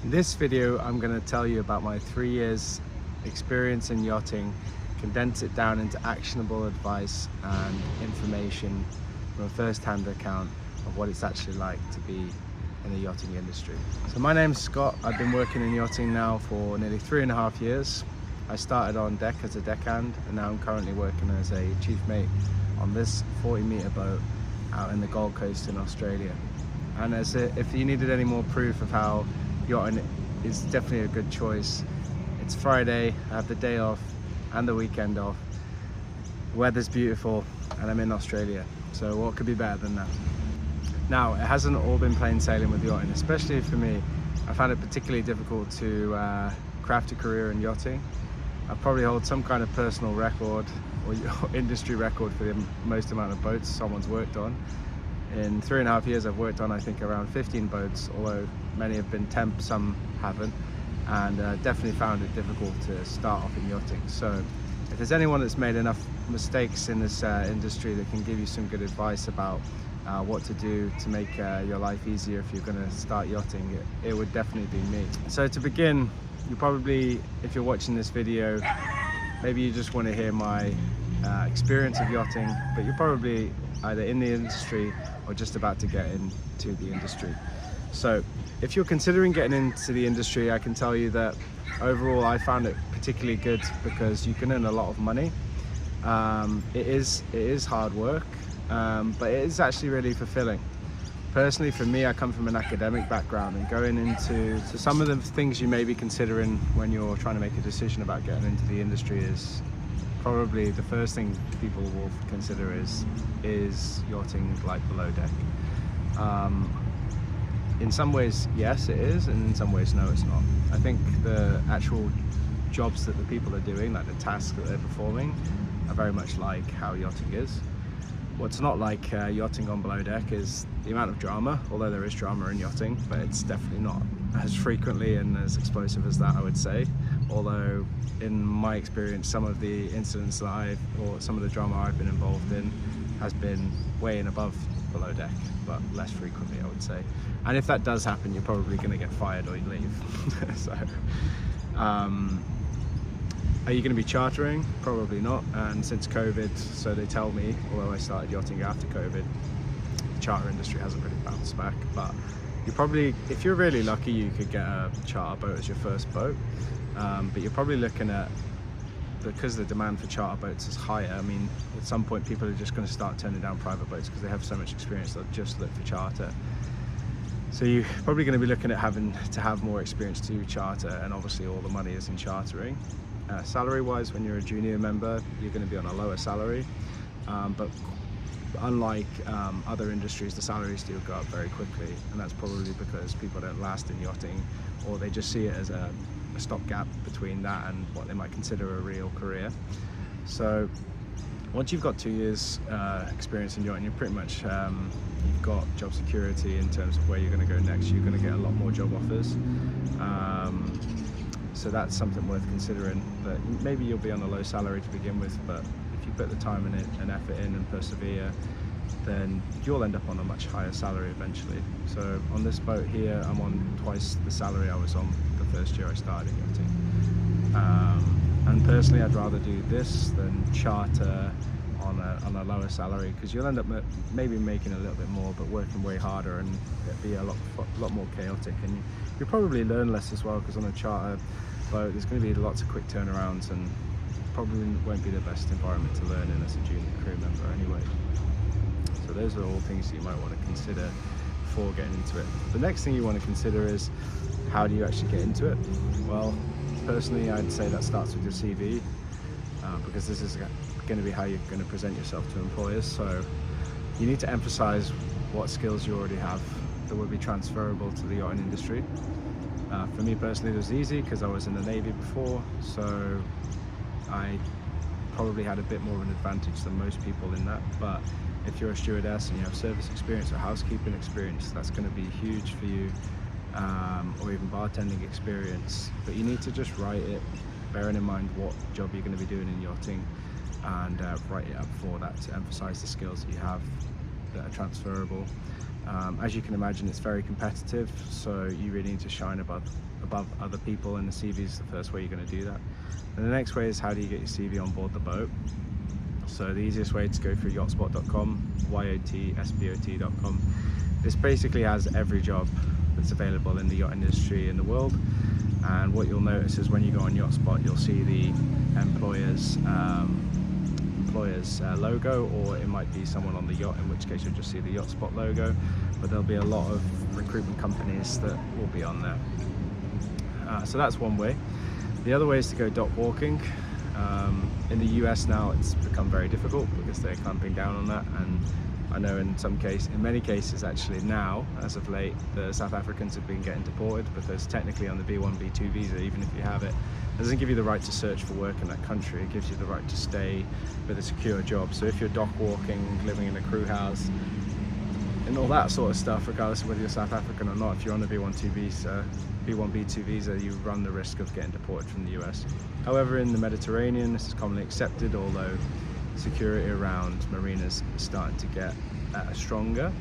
In this video, I'm going to tell you about my 3 years experience in yachting, condense it down into actionable advice and information from a first-hand account of what it's actually like to be in the yachting industry. So my name's Scott. I've been working in yachting now for nearly 3.5 years. I started on deck as a deckhand, and now I'm currently working as a chief mate on this 40-meter boat out in the Gold Coast in Australia. And if you needed any more proof of how yachting is definitely a good choice, it's Friday, I have the day off and the weekend off, the weather's beautiful, and I'm in Australia, so what could be better than that? Now, it hasn't all been plain sailing with yachting, especially for me. I found it particularly difficult to craft a career in yachting. I probably hold some kind of personal record or industry record for the most amount of boats someone's worked on. In 3.5 years, I've worked on, I think, around 15 boats, although many have been temp, some haven't, and definitely found it difficult to start off in yachting. So if there's anyone that's made enough mistakes in this industry that can give you some good advice about what to do to make your life easier if you're going to start yachting, it would definitely be me. So to begin, you probably, if you're watching this video, maybe you just want to hear my experience of yachting, but you're probably either in the industry or just about to get into the industry. So if you're considering getting into the industry, I can tell you that overall I found it particularly good because you can earn a lot of money. It is hard work, but it is actually really fulfilling. Personally, for me, I come from an academic background, and going into some of the things you may be considering when you're trying to make a decision about getting into the industry is probably the first thing people will consider is yachting like below deck. In some ways, yes, it is, and in some ways, no, it's not. I think the actual jobs that the people are doing, like the tasks that they're performing, are very much like how yachting is. What's not like yachting on below deck is the amount of drama, although there is drama in yachting, but it's definitely not as frequently and as explosive as that, I would say. Although in my experience, some of the incidents that some of the drama I've been involved in has been way and above below deck, but less frequently, I would say. And if that does happen, you're probably going to get fired or you leave. So are you going to be chartering? Probably not. And since COVID, so they tell me, although I started yachting after COVID, the charter industry hasn't really bounced back. But you probably, if you're really lucky, you could get a charter boat as your first boat. But you're probably looking at, because the demand for charter boats is higher, I mean, at some point people are just going to start turning down private boats because they have so much experience, they'll just look for charter. So you're probably going to be looking at having to have more experience to charter, and obviously all the money is in chartering. Salary wise, when you're a junior member, you're going to be on a lower salary, but unlike other industries, the salaries do go up very quickly, and that's probably because people don't last in yachting, or they just see it as a stopgap between that and what they might consider a real career. So once you've got 2 years experience in yachting, you're pretty much you've got job security in terms of where you're going to go next. You're going to get a lot more job offers. So that's something worth considering. But maybe you'll be on a low salary to begin with, but if you put the time and effort in and persevere, then you'll end up on a much higher salary eventually. So on this boat here, I'm on twice the salary I was on the first year I started in yachting. And personally, I'd rather do this than charter on a lower salary, because you'll end up maybe making a little bit more, but working way harder, and it'd be a lot more chaotic, and you'll probably learn less as well, because on a charter boat there's going to be lots of quick turnarounds, and probably won't be the best environment to learn in as a junior crew member anyway. So those are all things you might want to consider before getting into it. The next thing you want to consider is, how do you actually get into it? Well, personally, I'd say that starts with your CV, because this is going to be how you're going to present yourself to employers. So you need to emphasize what skills you already have that would be transferable to the yachting industry. For me personally, it was easy because I was in the Navy before, so I probably had a bit more of an advantage than most people in that. But if you're a stewardess and you have service experience or housekeeping experience, that's going to be huge for you, or even bartending experience. But you need to just write it, bearing in mind what job you're going to be doing in yachting, and write it up for that to emphasize the skills that you have that are transferable. As you can imagine, it's very competitive, so you really need to shine above above other people, and the CV is the first way you're going to do that. And the next way is, how do you get your CV on board the boat? So the easiest way is to go through yachtspot.com, yachtspot.com. This basically has every job that's available in the yacht industry in the world. And what you'll notice is when you go on Yachtspot, you'll see the employer's logo, or it might be someone on the yacht, in which case you'll just see the Yachtspot logo. But there'll be a lot of recruitment companies that will be on there. So that's one way. The other way is to go dock walking. In the US now, it's become very difficult because they're clamping down on that, and I know in many cases actually now, as of late, the South Africans have been getting deported because technically on the B1, B2 visa, even if you have it, it doesn't give you the right to search for work in that country. It gives you the right to stay with a secure job. So if you're dock walking, living in a crew house, and all that sort of stuff, regardless of whether you're South African or not, if you're on a B1, B2 visa, you run the risk of getting deported from the US. However, in the Mediterranean, this is commonly accepted, although security around marinas is starting to get stronger.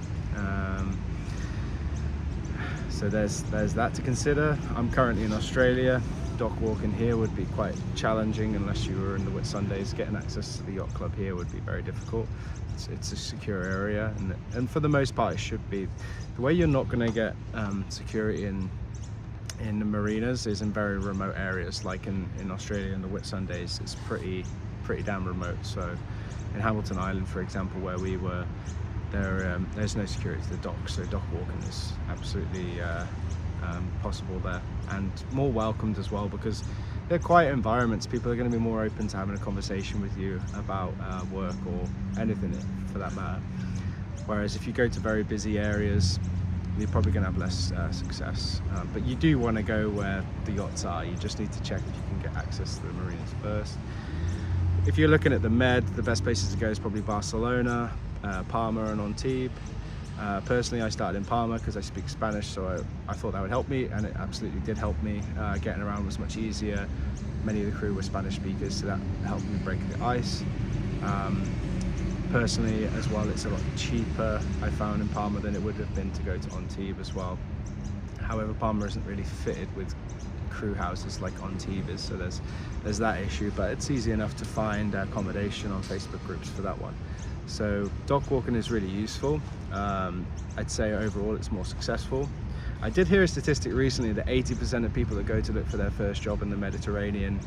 So there's that to consider. I'm currently in Australia. Dock walking here would be quite challenging unless you were in the Whitsundays. Getting access to the yacht club here would be very difficult. It's a secure area, and for the most part it should be. The way you're not going to get security in the marinas is in very remote areas, like in Australia in the Whitsundays. It's pretty damn remote. So in Hamilton Island, for example, where we were, there's no security to the dock, so dock walking is absolutely possible there, and more welcomed as well, because they're quiet environments. People are going to be more open to having a conversation with you about work or anything for that matter. Whereas if you go to very busy areas, you're probably going to have less success. But you do want to go where the yachts are. You just need to check if you can get access to the marinas first. If you're looking at the Med, the best places to go is probably Barcelona, Palma and Antibes. Personally, I started in Palma because I speak Spanish, so I thought that would help me, and it absolutely did help me. Getting around was much easier. Many of the crew were Spanish speakers, so that helped me break the ice. Personally as well, it's a lot cheaper, I found, in Palma than it would have been to go to Antibes as well. However, Palma isn't really fitted with crew houses like Antibes is, so there's that issue, but it's easy enough to find accommodation on Facebook groups for that one. So dock walking is really useful. I'd say overall it's more successful. I did hear a statistic recently that 80% of people that go to look for their first job in the Mediterranean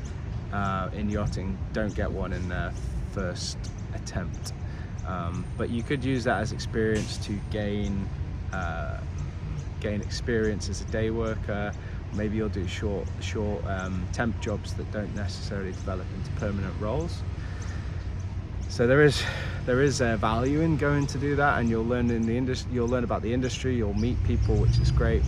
in yachting don't get one in their first attempt. But you could use that as experience to gain experience as a day worker. Maybe you'll do short temp jobs that don't necessarily develop into permanent roles. So there is value in going to do that, and you'll learn about the industry. You'll meet people, which is great.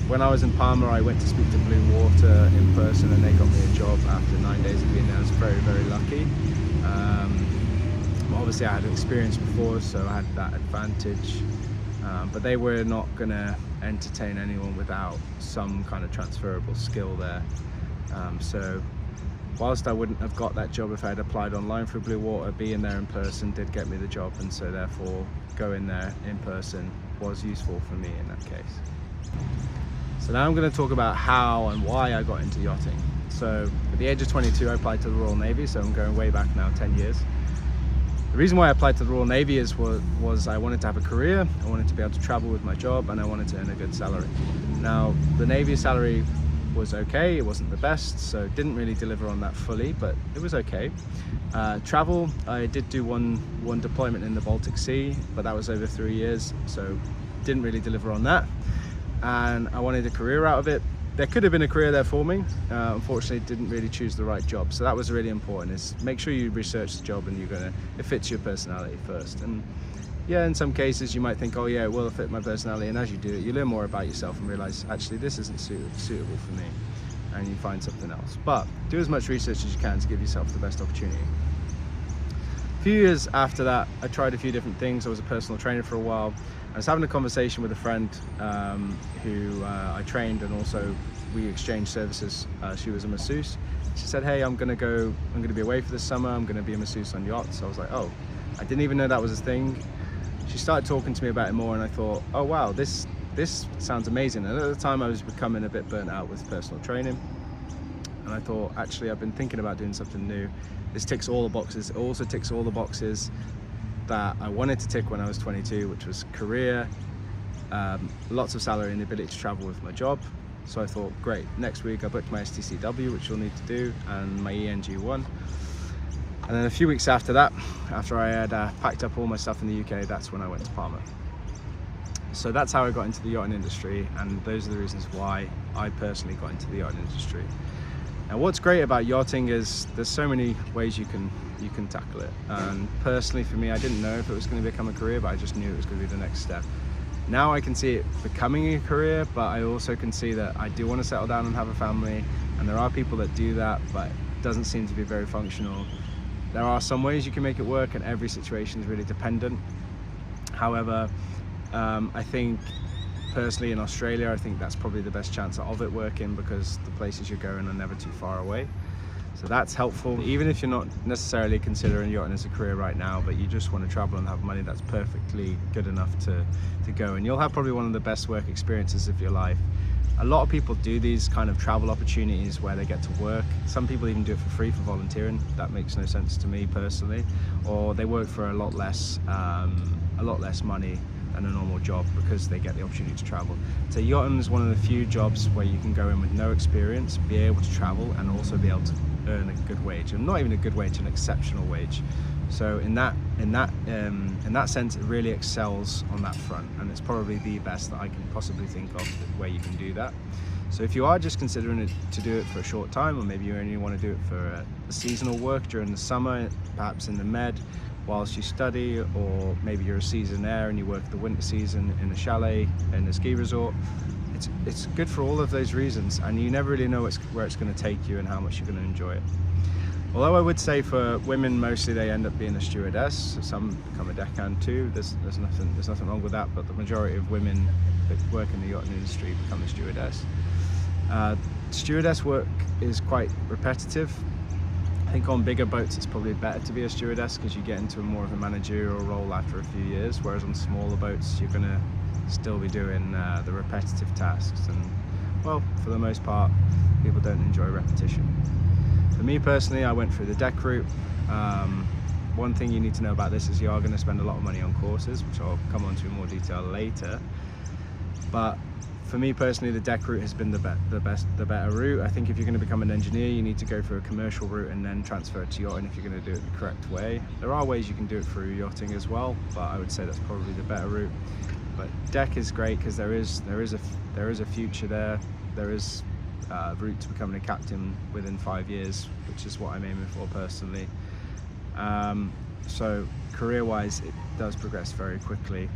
When I was in Palma, I went to speak to Blue Water in person, and they got me a job after 9 days of being there. I was very, very lucky. Obviously, I had experience before, so I had that advantage. But they were not going to entertain anyone without some kind of transferable skill there. So whilst I wouldn't have got that job if I had applied online through Blue Water, being there in person did get me the job, and so therefore going there in person was useful for me in that case. So now I'm going to talk about how and why I got into yachting. So at the age of 22, I applied to the Royal Navy, so I'm going way back now, 10 years. The reason why I applied to the Royal Navy was I wanted to have a career, I wanted to be able to travel with my job, and I wanted to earn a good salary. Now, the Navy salary was okay, it wasn't the best, so it didn't really deliver on that fully, but it was okay. Travel, I did do one deployment in the Baltic Sea, but that was over 3 years, so didn't really deliver on that. And I wanted a career out of it. There could have been a career there for me. Unfortunately, didn't really choose the right job. So that was really important, is make sure you research the job and it fits your personality first. And yeah, in some cases you might think, oh yeah, it will fit my personality. And as you do it, you learn more about yourself and realize, actually, this isn't suitable for me. And you find something else. But do as much research as you can to give yourself the best opportunity. A few years after that, I tried a few different things. I was a personal trainer for a while. I was having a conversation with a friend who I trained, and also we exchanged services. She was a masseuse. She said, hey, I'm going to be away for the summer. I'm going to be a masseuse on yachts. So I was like, oh, I didn't even know that was a thing. She started talking to me about it more, and I thought, oh wow, this this sounds amazing. And at the time I was becoming a bit burnt out with personal training, and I thought, actually, I've been thinking about doing something new. This ticks all the boxes. It also ticks all the boxes that I wanted to tick when I was 22, which was career, lots of salary and the ability to travel with my job. So I thought, great, next week I booked my STCW, which you'll need to do, and my ENG1. And then a few weeks after that, after I had packed up all my stuff in the UK, that's when I went to Palma. So that's how I got into the yachting industry, and those are the reasons why I personally got into the yachting industry. And what's great about yachting is there's so many ways you can tackle it. And personally for me, I didn't know if it was going to become a career, but I just knew it was going to be the next step. Now I can see it becoming a career, but I also can see that I do want to settle down and have a family, and there are people that do that, but it doesn't seem to be very functional. There are some ways you can make it work, and every situation is really dependent. However, I think personally in Australia, I think that's probably the best chance of it working, because the places you're going are never too far away. So that's helpful. Even if you're not necessarily considering yachting as a career right now, but you just want to travel and have money, that's perfectly good enough to go. And you'll have probably one of the best work experiences of your life. A lot of people do these kind of travel opportunities where they get to work. Some people even do it for free for volunteering. That makes no sense to me personally. Or they work for a lot less money than a normal job because they get the opportunity to travel. So yachting is one of the few jobs where you can go in with no experience, be able to travel, and also be able to earn a good wage, and not even a good wage, an exceptional wage. So in that sense, it really excels on that front, and it's probably the best that I can possibly think of where you can do that. So if you are just considering it to do it for a short time, or maybe you only want to do it for a seasonal work during the summer, perhaps in the Med whilst you study, or maybe you're a seasonaire and you work the winter season in a chalet in a ski resort, it's good for all of those reasons, and you never really know where it's going to take you and how much you're going to enjoy it. Although I would say for women, mostly they end up being a stewardess. Some become a deckhand too. There's nothing wrong with that, but the majority of women that work in the yachting industry become a stewardess. Stewardess work is quite repetitive. I think on bigger boats it's probably better to be a stewardess because you get into more of a managerial role after a few years, whereas on smaller boats you're going to still be doing the repetitive tasks, and well, for the most part people don't enjoy repetition. For me personally, I went through the deck route. One thing you need to know about this is you are going to spend a lot of money on courses, which I'll come on to in more detail later. But for me personally, the deck route has been the better route. I think if you're going to become an engineer, you need to go through a commercial route and then transfer it to yachting if you're going to do it the correct way. There are ways you can do it through yachting as well, but I would say that's probably the better route. But deck is great because there is a future there. There is a route to becoming a captain within 5 years, which is what I'm aiming for personally. So career-wise, it does progress very quickly.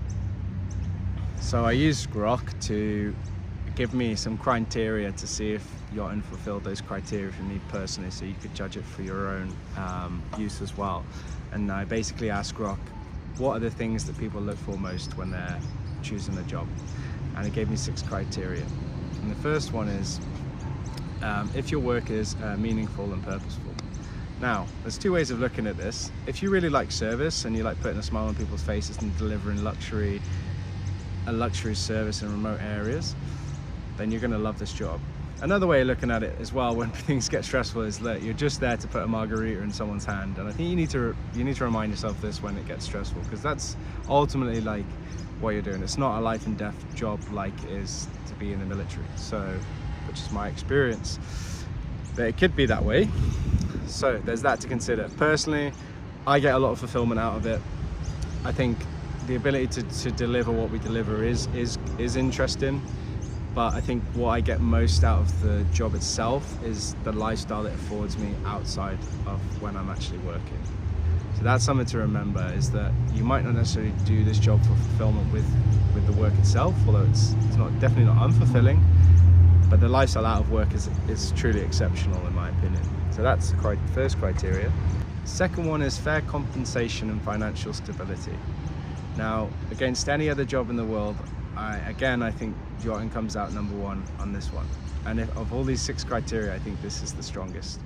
So I used Grok to give me some criteria to see if yachting fulfilled those criteria for me personally, so you could judge it for your own use as well. And I basically asked Grok, what are the things that people look for most when they're choosing a job? And it gave me 6 criteria. And the first one is if your work is meaningful and purposeful. Now, there's 2 ways of looking at this. If you really like service and you like putting a smile on people's faces and delivering a luxury service in remote areas, then you're going to love this job. Another way of looking at it as well when things get stressful is that you're just there to put a margarita in someone's hand, and I think you need to remind yourself this when it gets stressful, because that's ultimately like what you're doing. It's not a life and death job like it is to be in the military, so, which is my experience, but it could be that way. So there's that to consider. Personally, I get a lot of fulfillment out of it. I think the ability to deliver what we deliver is interesting, but I think what I get most out of the job itself is the lifestyle it affords me outside of when I'm actually working. So that's something to remember, is that you might not necessarily do this job for fulfillment with the work itself, although it's definitely not unfulfilling, but the lifestyle out of work is truly exceptional in my opinion. So that's the first criteria. Second one is fair compensation and financial stability. Now, against any other job in the world, I think yachting comes out number 1 on this one. And of all these 6 criteria, I think this is the strongest.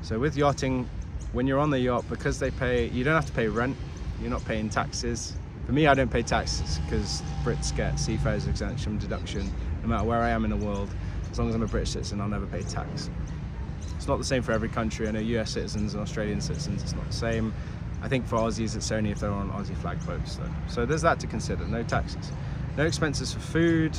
So with yachting, when you're on the yacht, because you don't have to pay rent, you're not paying taxes, For me, I don't pay taxes because Brits get seafarers exemption deduction no matter where I am in the world. As long as I'm a British citizen, I'll never pay tax. It's not the same for every country. I know US citizens and Australian citizens, it's not the same. I think for Aussies, it's only if they're on Aussie flag boats though. So there's that to consider, no taxes. No expenses for food,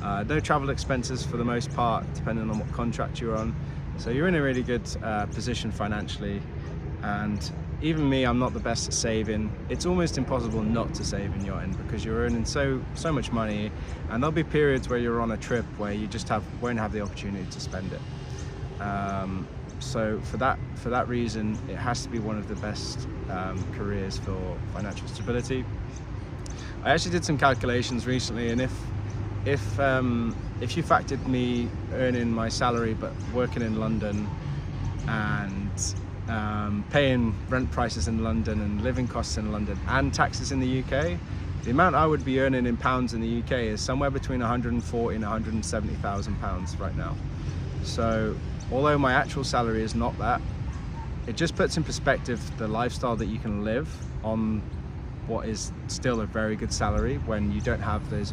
no travel expenses for the most part, depending on what contract you're on. So you're in a really good position financially. And even me, I'm not the best at saving. It's almost impossible not to save in yachting because you're earning so much money, and there'll be periods where you're on a trip where you just won't have the opportunity to spend it. So for that reason, it has to be one of the best careers for financial stability. I actually did some calculations recently, and if you factored me earning my salary but working in London and paying rent prices in London and living costs in London and taxes in the UK, the amount I would be earning in pounds in the UK is somewhere between 140 and 170,000 pounds right now. So although my actual salary is not that, it just puts in perspective the lifestyle that you can live on what is still a very good salary when you don't have those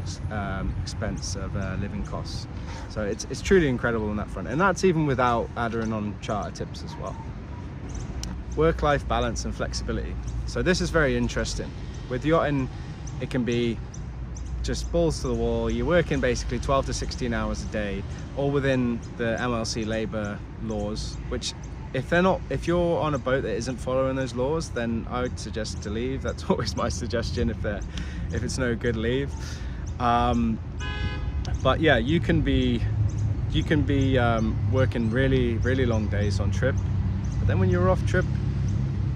expense of living costs. So it's truly incredible on that front, and that's even without adding on charter tips as well. Work-life balance and flexibility. So this is very interesting. With yachting, it can be just balls to the wall. You're working basically 12 to 16 hours a day, all within the MLC labour laws, which if you're on a boat that isn't following those laws, then I would suggest to leave. That's always my suggestion. If it's no good, leave. But yeah, you can be working really, really long days on trip. But then when you're off trip,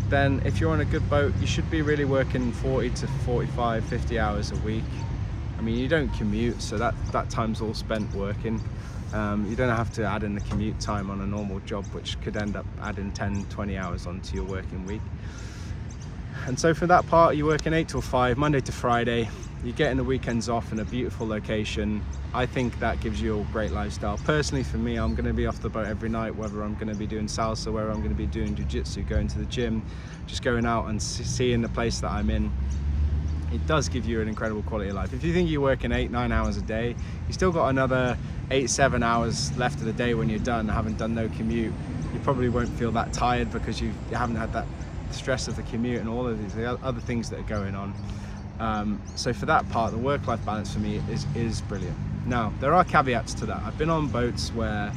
then if you're on a good boat, you should be really working 40 to 45, 50 hours a week. I mean, you don't commute, so that time's all spent working. You don't have to add in the commute time on a normal job, which could end up adding 10, 20 hours onto your working week. And so for that part, you're working 8 till 5, Monday to Friday. You're getting the weekends off in a beautiful location. I think that gives you a great lifestyle. Personally, for me, I'm going to be off the boat every night, whether I'm going to be doing salsa, whether I'm going to be doing jiu-jitsu, going to the gym, just going out and seeing the place that I'm in. It does give you an incredible quality of life. If you think you're working 8-9 hours a day, you still got another 8-7 hours left of the day when you're done, having done no commute. You probably won't feel that tired because you haven't had that stress of the commute and all of these other things that are going on. So for that part, the work-life balance for me is brilliant. Now, there are caveats to that. I've been on boats where,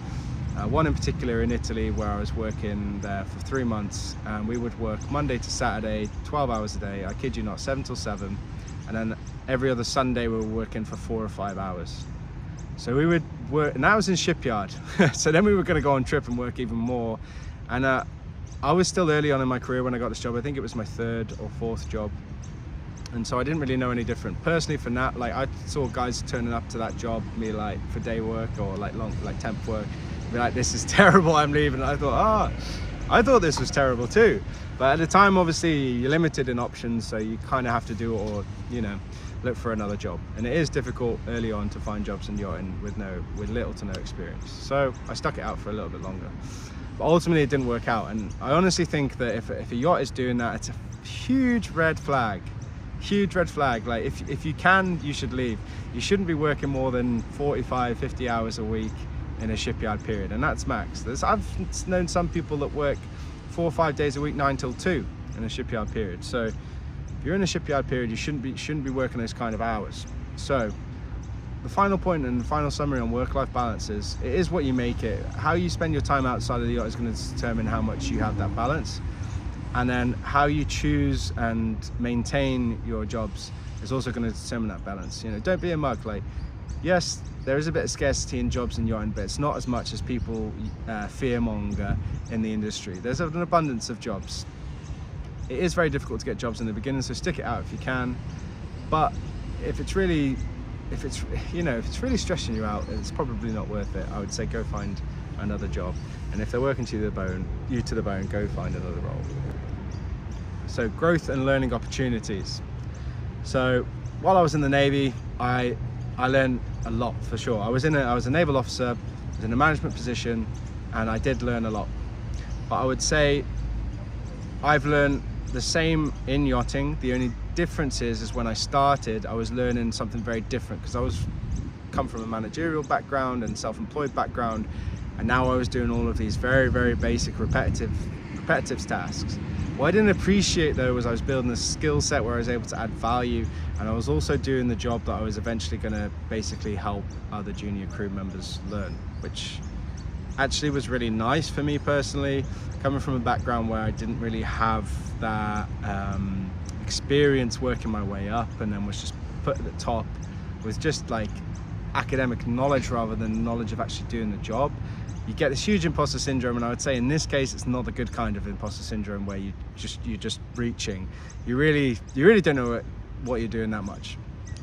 one in particular in Italy, where I was working there for 3 months, and we would work Monday to Saturday, 12 hours a day, I kid you not, 7 till 7, and then every other Sunday we were working for 4 or 5 hours. So we would work, and that was in shipyard. So then we were going to go on trip and work even more. And I was still early on in my career when I got this job. I think it was my 3rd or 4th job. And so I didn't really know any different. Personally, for that, like, I saw guys turning up to that job, me like for day work or like temp work, be like, this is terrible, I'm leaving. And I thought this was terrible too. But at the time, obviously, you're limited in options, so you kind of have to do it or, look for another job. And it is difficult early on to find jobs in yachting with little to no experience. So I stuck it out for a little bit longer. But ultimately, it didn't work out. And I honestly think that if a yacht is doing that, it's a huge red flag. Huge red flag. Like, if you can, you should leave. You shouldn't be working more than 45, 50 hours a week in a shipyard period, and that's max. I've known some people that work 4 or 5 days a week, 9 till 2 in a shipyard period. So if you're in a shipyard period, you shouldn't be working those kind of hours. So the final point and the final summary on work-life balance is, it is what you make it. How you spend your time outside of the yacht is going to determine how much you have that balance. And then how you choose and maintain your jobs is also going to determine that balance. Don't be a mug. Like, yes, there is a bit of scarcity in jobs in yachting, but it's not as much as people fearmonger in the industry. There's an abundance of jobs. It is very difficult to get jobs in the beginning, so stick it out if you can. But if it's really stressing you out, it's probably not worth it. I would say go find another job. And if they're working to the bone, go find another role. So growth and learning opportunities. So while I was in the Navy, I learned a lot for sure. I was a naval officer, I was in a management position, and I did learn a lot. But I would say I've learned the same in yachting. The only difference is when I started, I was learning something very different, because I was come from a managerial background and self-employed background, and now I was doing all of these very, very basic repetitive tasks. What I didn't appreciate though was I was building a skill set where I was able to add value, and I was also doing the job that I was eventually going to basically help other junior crew members learn, which actually was really nice for me personally, coming from a background where I didn't really have that experience working my way up, and then was just put at the top with just like academic knowledge rather than knowledge of actually doing the job. You get this huge imposter syndrome, and I would say in this case it's not the good kind of imposter syndrome where you're just reaching. You really don't know what you're doing that much.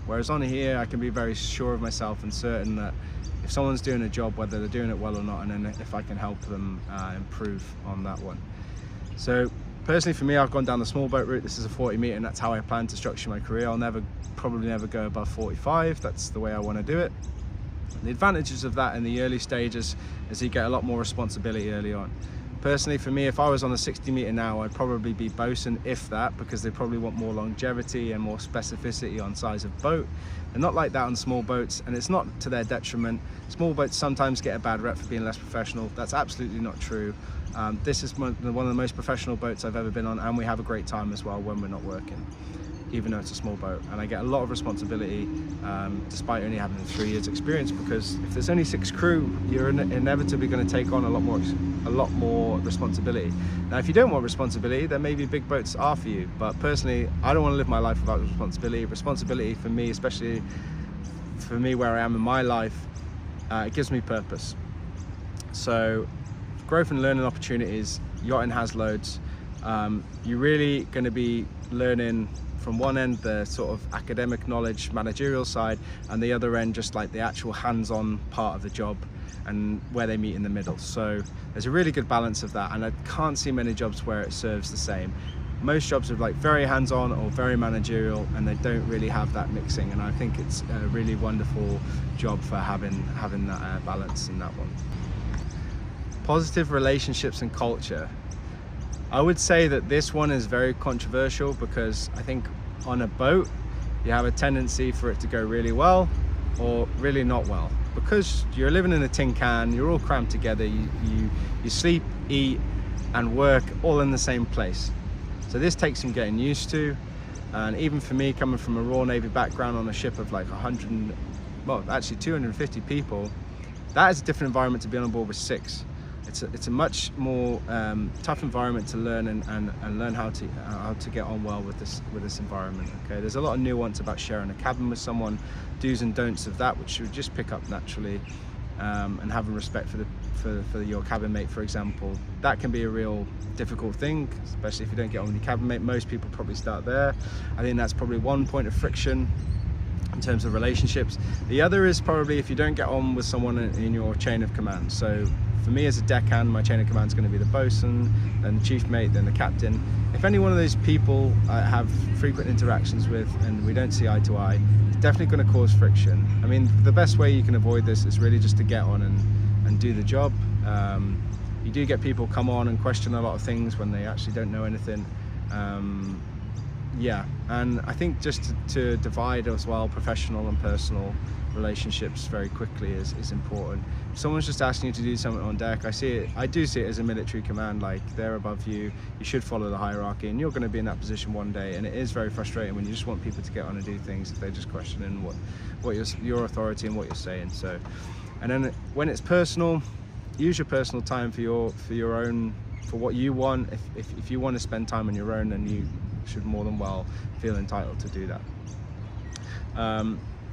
Whereas on here I can be very sure of myself and certain that if someone's doing a job, whether they're doing it well or not, and then if I can help them improve on that one. So personally for me, I've gone down the small boat route. This is a 40 meter, and that's how I plan to structure my career. I'll probably never go above 45. That's the way I want to do it. The advantages of that in the early stages is you get a lot more responsibility early on. Personally for me, if I was on a 60 meter now, I'd probably be bosun, if that, because they probably want more longevity and more specificity on size of boat. They're not like that on small boats, and it's not to their detriment. Small boats sometimes get a bad rep for being less professional. That's absolutely not true. This is one of the most professional boats I've ever been on, and we have a great time as well when we're not working, even though it's a small boat. And I get a lot of responsibility despite only having 3 years experience, because if there's only 6 crew, you're inevitably going to take on a lot more responsibility. Now if you don't want responsibility, then maybe big boats are for you, but personally I don't want to live my life without responsibility for me, especially for me where I am in my life. It gives me purpose. So growth and learning opportunities, yachting has loads. You're really going to be learning from one end the sort of academic knowledge, managerial side, and the other end just like the actual hands-on part of the job and where they meet in the middle. So there's a really good balance of that, and I can't see many jobs where it serves the same. Most jobs are like very hands-on or very managerial, and they don't really have that mixing, and I think it's a really wonderful job for having that balance in that one. Positive relationships and culture. I would say that this one is very controversial, because I think on a boat you have a tendency for it to go really well or really not well, because you're living in a tin can, you're all crammed together, you sleep, eat and work all in the same place. So this takes some getting used to, and even for me, coming from a Royal Navy background on a ship of like 250 people, that is a different environment to be on board with 6. It's a much more tough environment to learn and learn how to get on well with this environment. Okay, there's a lot of nuance about sharing a cabin with someone, do's and don'ts of that, which you would just pick up naturally, and having respect for your cabin mate, for example. That can be a real difficult thing, especially if you don't get on with your cabin mate. Most people probably start there. I think that's probably one point of friction in terms of relationships. The other is probably if you don't get on with someone in your chain of command. So for me as a deckhand, my chain of command is going to be the bosun, then the chief mate, then the captain. If any one of those people I have frequent interactions with and we don't see eye to eye, it's definitely going to cause friction. I mean, the best way you can avoid this is really just to get on and do the job. You do get people come on and question a lot of things when they actually don't know anything. Yeah, and I think just to divide as well professional and personal relationships very quickly is important. If someone's just asking you to do something on deck, I do see it as a military command, like they're above you, you should follow the hierarchy, and you're going to be in that position one day, and it is very frustrating when you just want people to get on and do things if they're just questioning what your authority and what you're saying. So, and then when it's personal, use your personal time for your own, for what you want. If you want to spend time on your own, then you should more than well feel entitled to do that.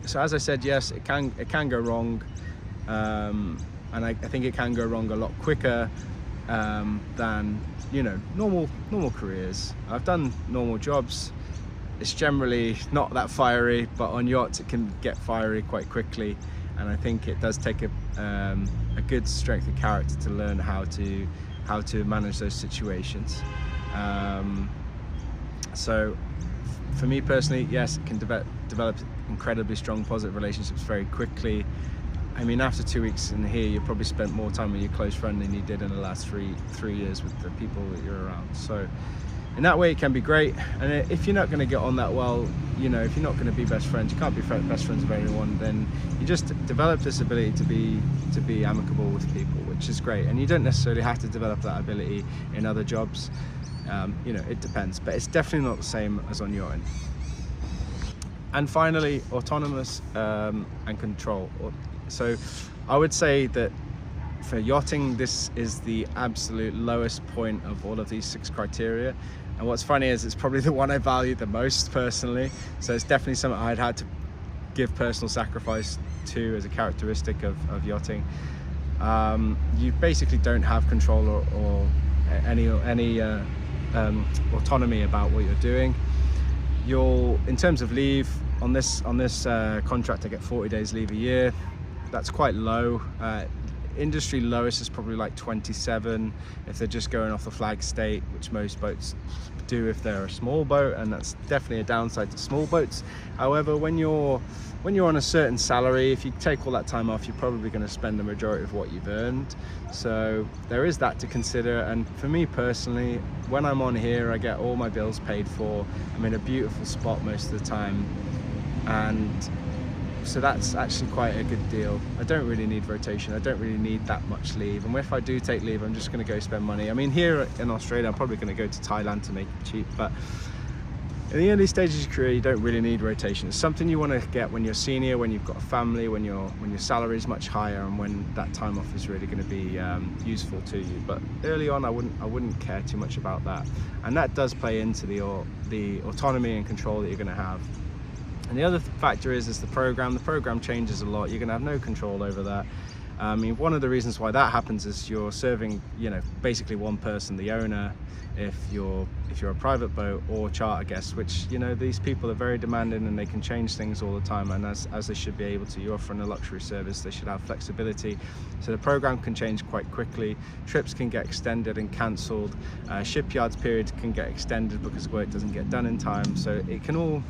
So as I said, yes, it can go wrong, and I think it can go wrong a lot quicker than normal careers. I've done normal jobs. It's generally not that fiery, but on yachts it can get fiery quite quickly, and I think it does take a good strength of character to learn how to manage those situations. So for me personally, yes, it can develop incredibly strong positive relationships very quickly. I mean, after 2 weeks in here, you probably spent more time with your close friend than you did in the last three years with the people that you're around. So in that way it can be great. And if you're not going to get on that well, you know, if you're not going to be best friends, you can't be best friends with everyone, then you just develop this ability to be amicable with people, which is great. And you don't necessarily have to develop that ability in other jobs. You know, it depends, but it's definitely not the same as on yachting. And finally, autonomous and control. So I would say that for yachting, this is the absolute lowest point of all of these 6 criteria. And what's funny is it's probably the one I value the most personally. So it's definitely something I'd had to give personal sacrifice to as a characteristic of yachting. You basically don't have control or any autonomy about what you're doing. In terms of leave, on this contract I get 40 days leave a year. That's quite low. Industry lowest is probably like 27 if they're just going off the flag state, which most boats do if they're a small boat, and that's definitely a downside to small boats. However, when you're on a certain salary, if you take all that time off, you're probably going to spend the majority of what you've earned. So there is that to consider. And for me personally, when I'm on here, I get all my bills paid for. I'm in a beautiful spot most of the time, and so that's actually quite a good deal. I don't really need rotation. I don't really need that much leave. And if I do take leave, I'm just going to go spend money. I mean, here in Australia, I'm probably going to go to Thailand to make it cheap. But in the early stages of your career, you don't really need rotation. It's something you want to get when you're senior, when you've got a family, when your salary is much higher, and when that time off is really going to be useful to you. But early on, I wouldn't care too much about that. And that does play into the autonomy and control that you're going to have. And the other factor is the program. The program changes a lot. You're going to have no control over that. I mean, one of the reasons why that happens is you're serving, you know, basically one person, the owner, if you're a private boat, or charter guests, which, you know, these people are very demanding and they can change things all the time, and as they should be able to. You're offering a luxury service, they should have flexibility. So the program can change quite quickly. Trips can get extended and cancelled. Shipyards periods can get extended because work doesn't get done in time. So it can all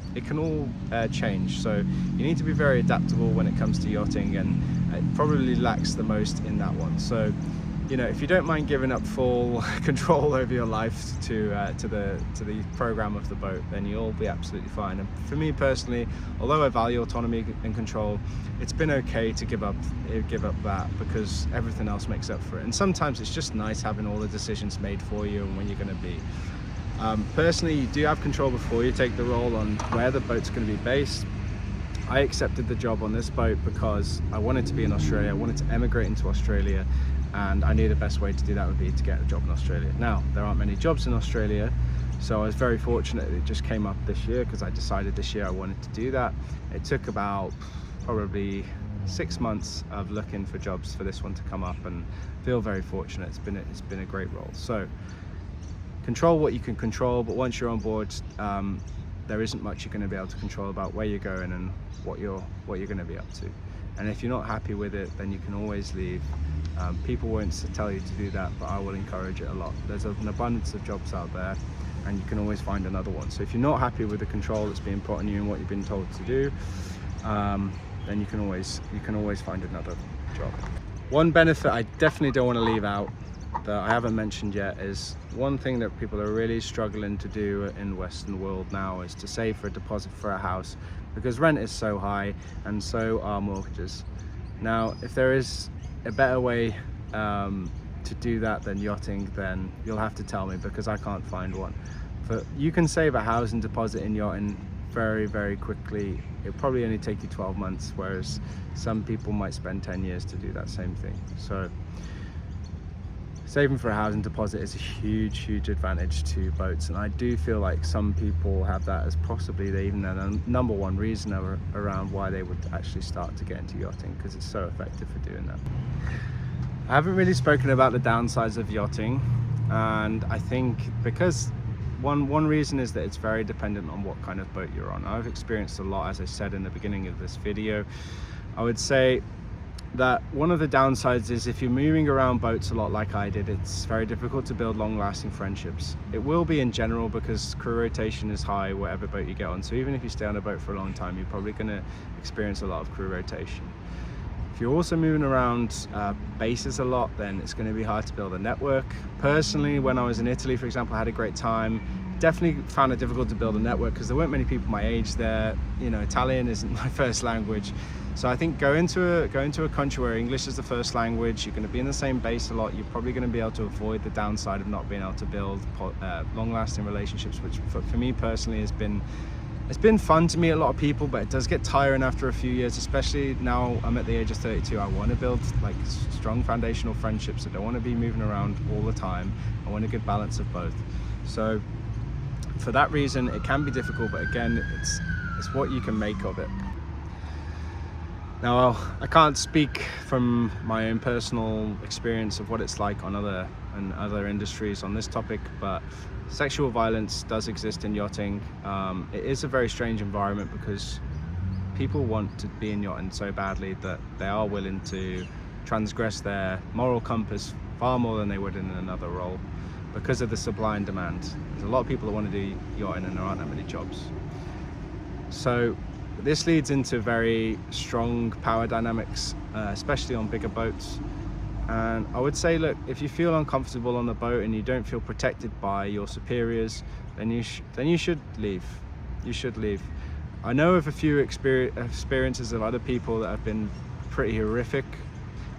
change. So you need to be very adaptable when it comes to yachting, and it probably lacks the most in that one. So, you know, if you don't mind giving up full control over your life to the program of the boat, then you'll be absolutely fine. And for me personally, although I value autonomy and control, it's been okay to give up that, because everything else makes up for it. And sometimes it's just nice having all the decisions made for you and when you're going to be. Personally, you do have control before you take the role on where the boat's going to be based. I accepted the job on this boat because I wanted to be in Australia. I wanted to emigrate into Australia, and I knew the best way to do that would be to get a job in Australia. Now, there aren't many jobs in Australia, so I was very fortunate that it just came up this year, because I decided this year I wanted to do that. It took about probably 6 months of looking for jobs for this one to come up, and I feel very fortunate. It's been a great role. So control what you can control, but once you're on board, there isn't much you're going to be able to control about where you're going and what you're going to be up to. And if you're not happy with it, then you can always leave. People won't tell you to do that, but I will encourage it a lot. There's an abundance of jobs out there, and you can always find another one. So if you're not happy with the control that's being put on you and what you've been told to do, then you can always find another job. One benefit I definitely don't want to leave out, that I haven't mentioned yet, is one thing that people are really struggling to do in Western world now is to save for a deposit for a house, because rent is so high and so are mortgages. Now, if there is a better way to do that than yachting, then you'll have to tell me, because I can't find one. But you can save a housing deposit in yachting very, very quickly. It'll probably only take you 12 months, whereas some people might spend 10 years to do that same thing. So saving for a housing deposit is a huge advantage to boats, and I do feel like some people have that as possibly even their number one reason around why they would actually start to get into yachting, because it's so effective for doing that. I haven't really spoken about the downsides of yachting, and I think because one reason is that it's very dependent on what kind of boat you're on. I've experienced a lot, as I said in the beginning of this video. I would say that one of the downsides is if you're moving around boats a lot like I did, it's very difficult to build long-lasting friendships. It will be in general, because crew rotation is high whatever boat you get on. So even if you stay on a boat for a long time, you're probably going to experience a lot of crew rotation. If you're also moving around bases a lot, then it's going to be hard to build a network. Personally, when I was in Italy, for example, I had a great time definitely found it difficult to build a network because there weren't many people my age there. Italian isn't my first language. So I think go into a country where English is the first language, you're going to be in the same base a lot, you're probably going to be able to avoid the downside of not being able to build long-lasting relationships, which for me personally it's been fun to meet a lot of people, but it does get tiring after a few years, especially now I'm at the age of 32. I want to build like strong foundational friendships. I don't want to be moving around all the time. I want a good balance of both. So for that reason, it can be difficult, but again, it's what you can make of it. Now, I can't speak from my own personal experience of what it's like on other industries on this topic, but sexual violence does exist in yachting. It is a very strange environment because people want to be in yachting so badly that they are willing to transgress their moral compass far more than they would in another role because of the supply and demand. There's a lot of people that want to do yachting and there aren't that many jobs. So this leads into very strong power dynamics, especially on bigger boats. And I would say, look, if you feel uncomfortable on the boat and you don't feel protected by your superiors, then you should leave. You should leave. I know of a few experiences of other people that have been pretty horrific.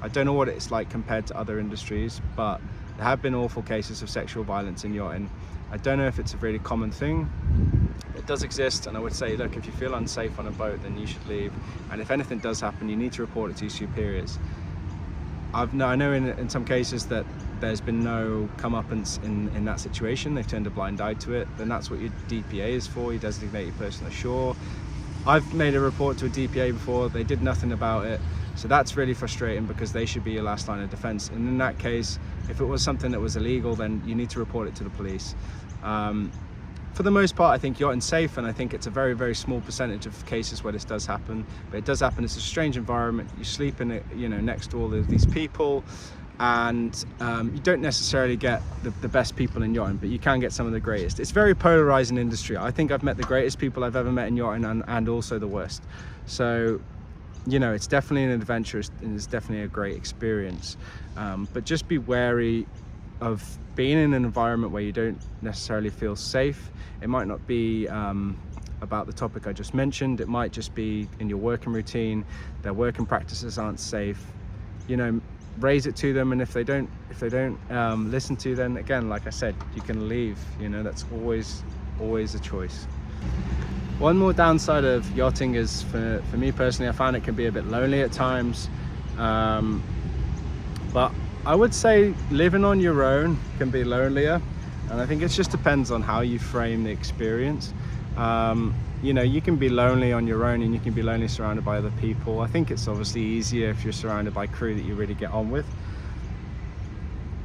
I don't know what it's like compared to other industries, but there have been awful cases of sexual violence in yachting. I don't know if it's a really common thing. It does exist, and I would say, look, if you feel unsafe on a boat, then you should leave. And if anything does happen, you need to report it to your superiors. I know in some cases that there's been no comeuppance in that situation. They've turned a blind eye to it. Then that's what your DPA is for, your designated person ashore. I've made a report to a DPA before. They did nothing about it. So that's really frustrating because they should be your last line of defense. And in that case, if it was something that was illegal, then you need to report it to the police. For the most part, I think yachting's safe, and I think it's a very, very small percentage of cases where this does happen. But it does happen. It's a strange environment. You sleep in it, next to all of these people, and you don't necessarily get the best people in yachting, but you can get some of the greatest. It's a very polarizing industry. I think I've met the greatest people I've ever met in yachting, and also the worst. So, it's definitely an adventure, and it's definitely a great experience. But just be wary of being in an environment where you don't necessarily feel safe. It might not be about the topic I just mentioned. It might just be in your working routine. Their working practices aren't safe. Raise it to them, and if they don't listen to you, then again, like I said, you can leave. That's always a choice. One more downside of yachting is, for me personally, I found it can be a bit lonely at times. But I would say living on your own can be lonelier, and I think it just depends on how you frame the experience. You can be lonely on your own, and you can be lonely surrounded by other people. I think it's obviously easier if you're surrounded by crew that you really get on with.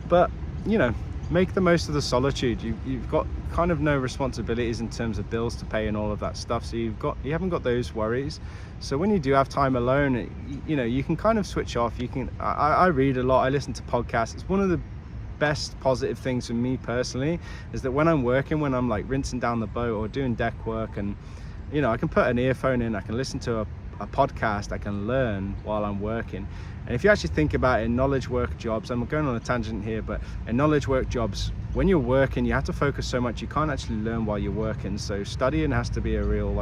But make the most of the solitude. You've got kind of no responsibilities in terms of bills to pay and all of that stuff, so you haven't got those worries. So when you do have time alone, you can kind of switch off. I read a lot, I listen to podcasts. It's one of the best positive things for me personally, is that when I'm working, when I'm like rinsing down the boat or doing deck work, and I can put an earphone in, I can listen to a podcast, I can learn while I'm working. And if you actually think about it, in knowledge work jobs, I'm going on a tangent here, but in knowledge work jobs, when you're working, you have to focus so much, you can't actually learn while you're working. So studying has to be a real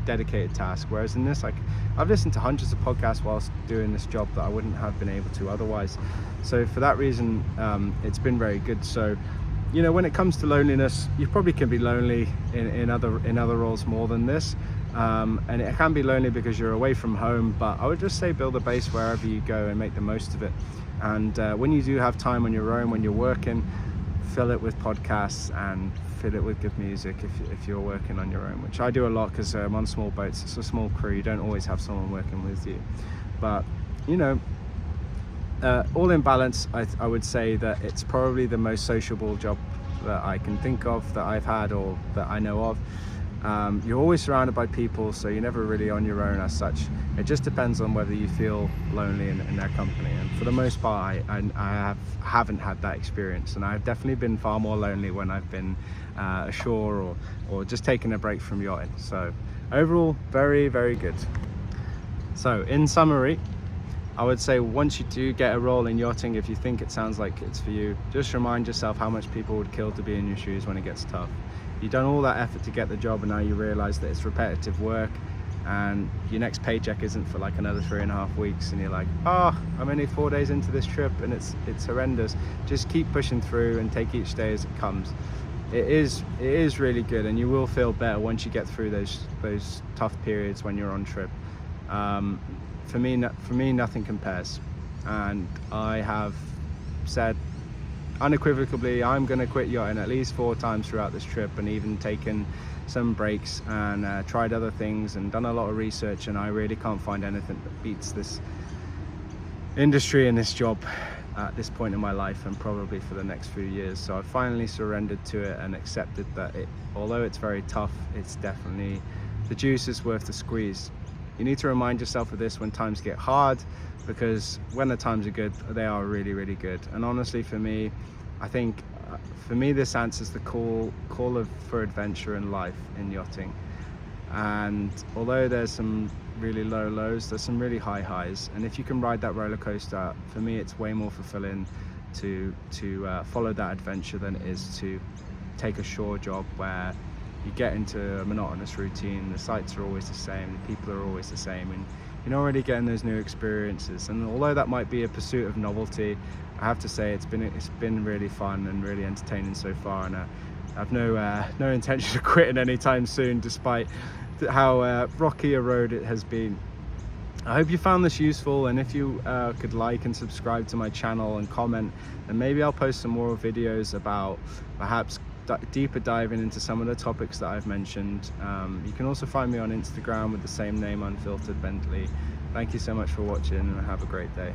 dedicated task. Whereas in this, I've listened to hundreds of podcasts whilst doing this job that I wouldn't have been able to otherwise. So for that reason, it's been very good. So when it comes to loneliness, you probably can be lonely in other roles more than this. And it can be lonely because you're away from home, but I would just say build a base wherever you go and make the most of it. And when you do have time on your own, when you're working, fill it with podcasts and fill it with good music if you're working on your own, which I do a lot because I'm on small boats. It's a small crew, you don't always have someone working with you. But all in balance, I would say that it's probably the most sociable job that I can think of, that I've had or that I know of. You're always surrounded by people, so you're never really on your own as such. It just depends on whether you feel lonely in their company, and for the most part I haven't had that experience, and I've definitely been far more lonely when I've been ashore or just taking a break from yachting. So overall, very, very good. So in summary, I would say once you do get a role in yachting, if you think it sounds like it's for you, just remind yourself how much people would kill to be in your shoes when it gets tough. you've done all that effort to get the job, and now you realize that it's repetitive work, and your next paycheck isn't for like another 3.5 weeks, and you're like, oh, I'm only 4 days into this trip and it's horrendous. Just keep pushing through and take each day as it comes. It is really good, and you will feel better once you get through those tough periods when you're on trip. For me, nothing compares, and I have said unequivocally I'm going to quit yachting at least 4 times throughout this trip, and even taken some breaks and tried other things and done a lot of research, and I really can't find anything that beats this industry and this job at this point in my life, and probably for the next few years. So I finally surrendered to it and accepted that although it's very tough, it's definitely, the juice is worth the squeeze. You need to remind yourself of this when times get hard, because when the times are good, they are really, really good. And honestly, for me, I think this answers the call for adventure in life in yachting. And although there's some really low lows, there's some really high highs, and if you can ride that roller coaster, for me it's way more fulfilling to follow that adventure than it is to take a shore job where you get into a monotonous routine. The sights are always the same, the people are always the same, and you're not really getting those new experiences. And although that might be a pursuit of novelty, I have to say it's been really fun and really entertaining so far, and I've no intention of quitting anytime soon, despite how rocky a road it has been. I hope you found this useful, and if you could like and subscribe to my channel and comment, and maybe I'll post some more videos about perhaps deeper diving into some of the topics that I've mentioned. You can also find me on Instagram with the same name, Unfiltered Bentley. Thank you so much for watching, and have a great day.